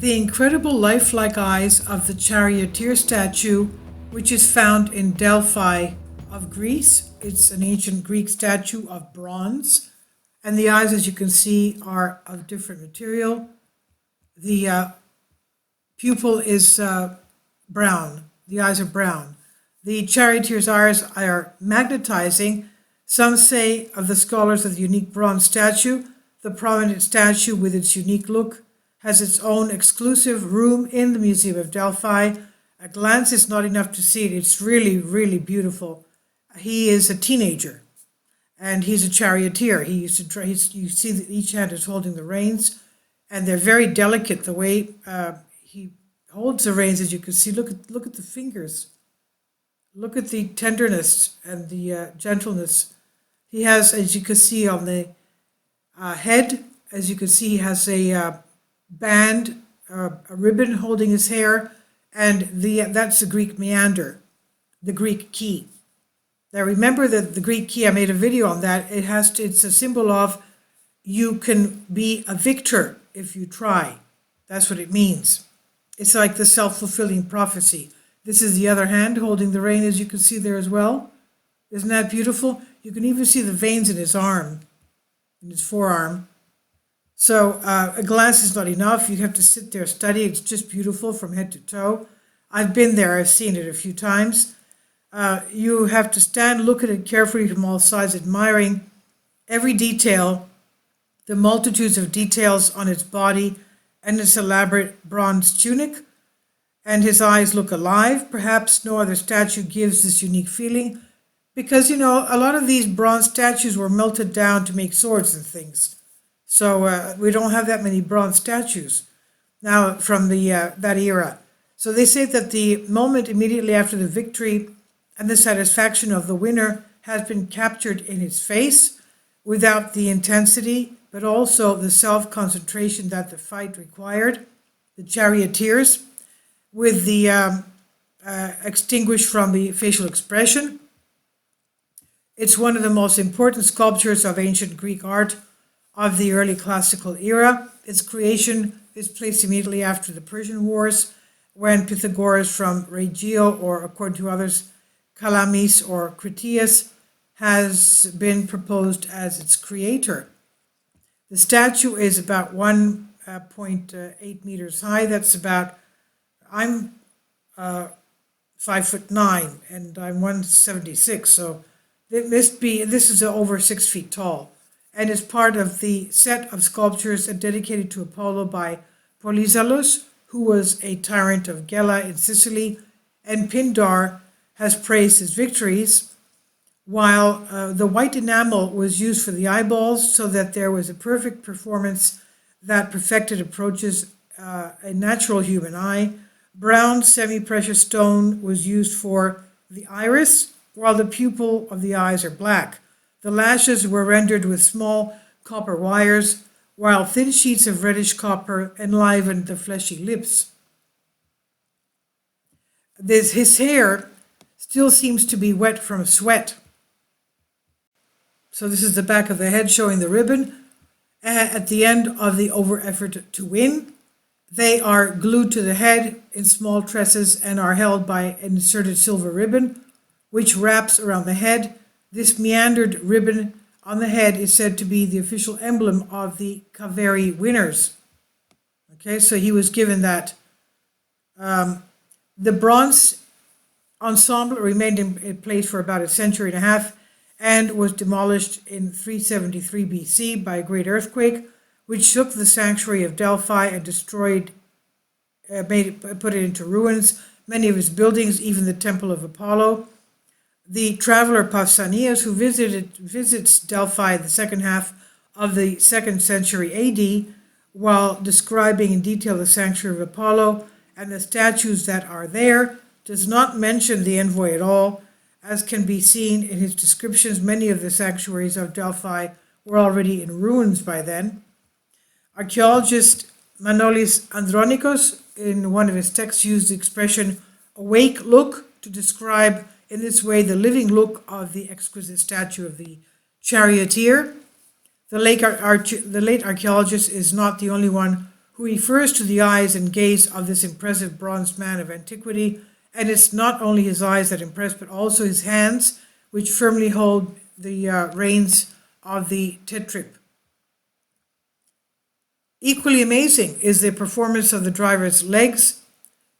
The incredible lifelike eyes of the Charioteer statue, which is found in Delphi of Greece. It's an ancient Greek statue of bronze, and the eyes, as you can see, are of different material. The pupil is brown. The eyes are brown. The charioteer's eyes are magnetizing. Some say of the scholars of the unique bronze statue, the prominent statue with its unique look has its own exclusive room in the Museum of Delphi. A glance is not enough to see it. It's really, really beautiful. He is a teenager, and he's a charioteer. He used to you see that each hand is holding the reins, and they're very delicate. The way he holds the reins, as you can see, look at the fingers. Look at the tenderness and the gentleness. He has, as you can see on the head, as you can see, he has a band, a ribbon holding his hair, and that's the Greek meander, the Greek key. Now remember that the Greek key, I made a video on that. It's a symbol of you can be a victor if you try. That's what it means. It's like the self-fulfilling prophecy. This is the other hand holding the rein, as you can see there as well. Isn't that beautiful? You can even see the veins in his arm, in his forearm. So a glance is not enough. You have to sit there, study. It's just beautiful from head to toe. I've been there. I've seen it a few times. You have to stand, look at it carefully from all sides, admiring every detail, the multitudes of details on its body and its elaborate bronze tunic. And his eyes look alive. Perhaps no other statue gives this unique feeling because, a lot of these bronze statues were melted down to make swords and things. So we don't have that many bronze statues now from that era. So they say that the moment immediately after the victory and the satisfaction of the winner has been captured in his face without the intensity, but also the self-concentration that the fight required. The charioteers, with the extinguished from the facial expression. It's one of the most important sculptures of ancient Greek art of the early classical era. Its creation is placed immediately after the Persian Wars, when Pythagoras from Regio, or according to others, Calamis or Critias, has been proposed as its creator. The statue is about 1.8 meters high. That's about, I'm 5'9" and I'm 176, so this is over 6 feet tall, and is part of the set of sculptures dedicated to Apollo by Polyzalos, who was a tyrant of Gela in Sicily, and Pindar has praised his victories, while the white enamel was used for the eyeballs so that there was a perfect performance that perfected approaches a natural human eye. Brown semi-precious stone was used for the iris, while the pupil of the eyes are black. The lashes were rendered with small copper wires, while thin sheets of reddish copper enlivened the fleshy lips. His hair still seems to be wet from sweat. So this is the back of the head showing the ribbon. At the end of the over-effort to win, they are glued to the head in small tresses and are held by an inserted silver ribbon, which wraps around the head. This meandered ribbon on the head is said to be the official emblem of the Kaveri winners. Okay, so he was given that. The bronze ensemble remained in place for about a century and a half and was demolished in 373 BC by a great earthquake, which shook the sanctuary of Delphi and destroyed, put it into ruins, many of his buildings, even the Temple of Apollo. The traveler Pausanias, who visits Delphi in the second half of the 2nd century AD, while describing in detail the sanctuary of Apollo and the statues that are there, does not mention the envoy at all. As can be seen in his descriptions, many of the sanctuaries of Delphi were already in ruins by then. Archaeologist Manolis Andronikos, in one of his texts, used the expression awake look to describe in this way the living look of the exquisite statue of the charioteer. The late archaeologist is not the only one who refers to the eyes and gaze of this impressive bronze man of antiquity. And it's not only his eyes that impress, but also his hands, which firmly hold the reins of the tetrip. Equally amazing is the performance of the driver's legs,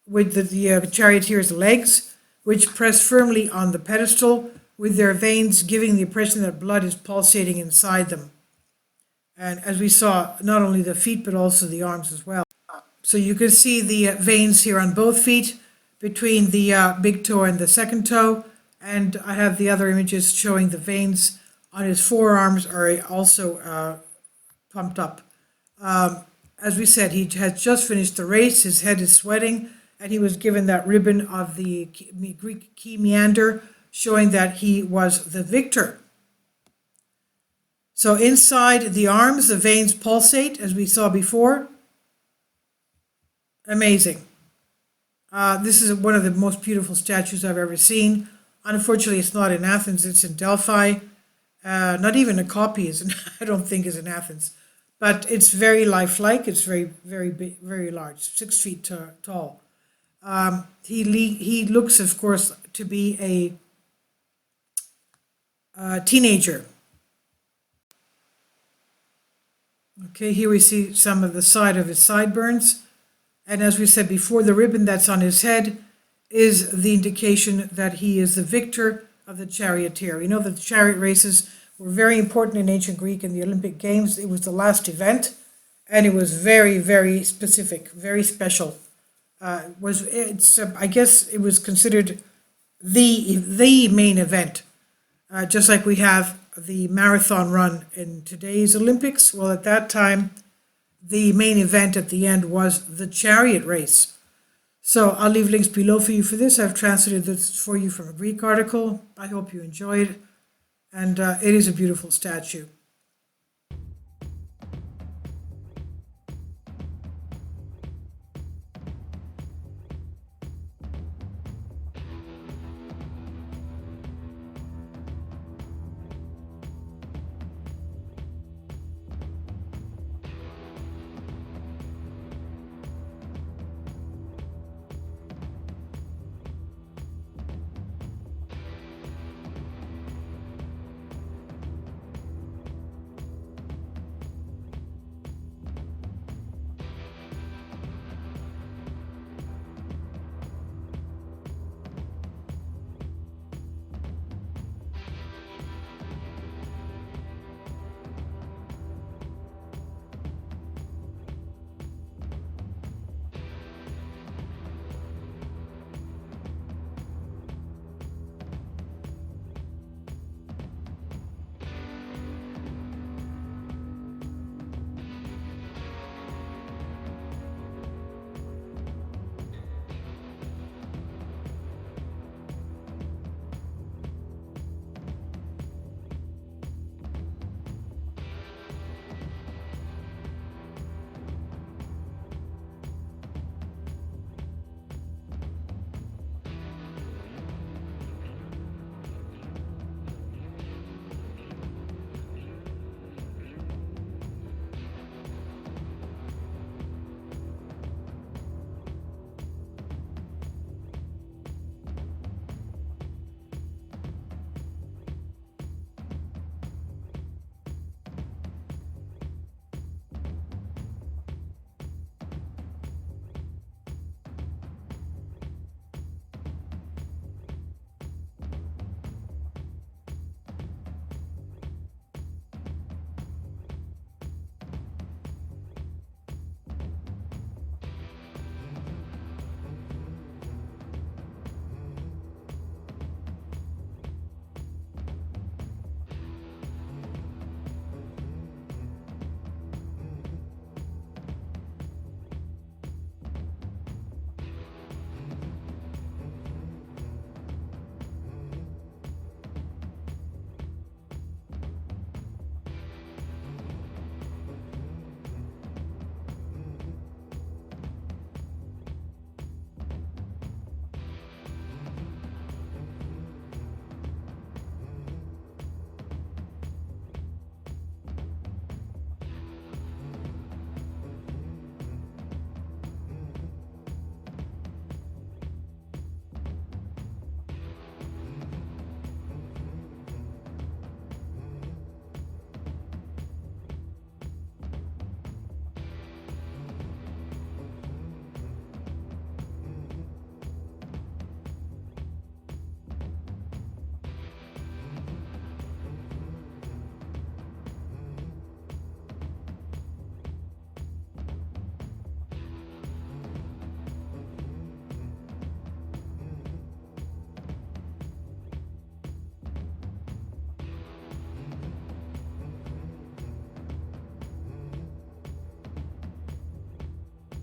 with the charioteer's legs, which press firmly on the pedestal, with their veins giving the impression that blood is pulsating inside them. And as we saw, not only the feet, but also the arms as well. So you can see the veins here on both feet, between the big toe and the second toe. And I have the other images showing the veins on his forearms are also pumped up. As we said, he has just finished the race, his head is sweating, and he was given that ribbon of the Greek key meander, showing that he was the victor. So inside the arms, the veins pulsate, as we saw before. Amazing. This is one of the most beautiful statues I've ever seen. Unfortunately, it's not in Athens, it's in Delphi. Not even a copy I don't think is in Athens. But it's very lifelike, it's very, very big, very large, 6 feet tall. He looks, of course, to be a teenager. Okay, here we see some of the side of his sideburns. And as we said before, the ribbon that's on his head is the indication that he is the victor of the charioteer. We know that the chariot races were very important in ancient Greek in the Olympic Games. It was the last event, and it was very, very specific, very special. I guess it was considered the main event, just like we have the marathon run in today's Olympics. Well, at that time, the main event at the end was the chariot race. So I'll leave links below for you for this. I've translated this for you from a Greek article. I hope you enjoyed, and it is a beautiful statue.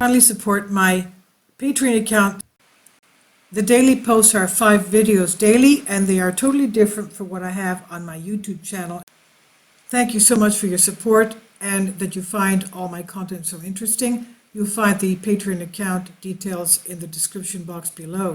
Kindly support my Patreon account. The daily posts are 5 videos daily, and they are totally different from what I have on my YouTube channel. Thank you so much for your support and that you find all my content so interesting. You'll find the Patreon account details in the description box below.